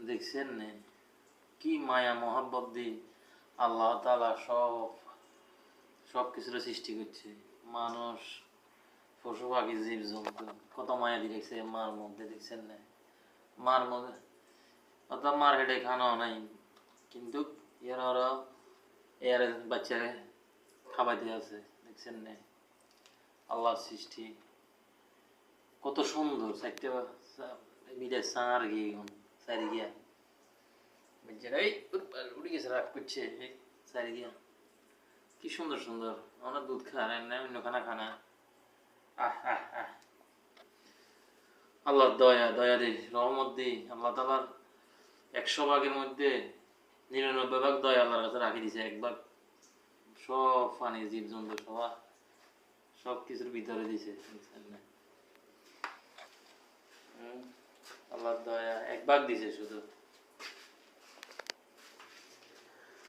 দেখছেন নে কি মায়া মহাব্বত দিয়ে আল্লাহ তাআলা সব কিছুর সৃষ্টি করছে। মানুষ, পশু পাখি, জীব জন্তু কত মায়া দিয়ে রেখেছে মার মধ্যে, দেখছেন না? মার মধ্যে অর্থাৎ মার হেঁটে খানো নাই, কিন্তু ওরা এর বাচ্চারে খাবাইতে আছে, দেখছেন না? আল্লাহর সৃষ্টি কত সুন্দর। চারটে মিলে সার গিয়ে সারি গিয়া এই উড়ে গেছে, রাগ করছে সারি গিয়া। কি সুন্দর সুন্দর অনেক দুধ খায় না, অন্য খানা খানা। আহ আহ আহ আল্লাহর দয়া, দয়া দি, রহমত দি, আল্লাহ তাআলার 100 ভাগের মধ্যে 99 ভাগ দয়া আল্লাহর কাছে রাখি দিছে। 1 ভাগ সব পানি জীব জন্তু সব কিছুর ভিতরে দিছে। আল্লাহর দয়া 1 ভাগ দিছে শুধু।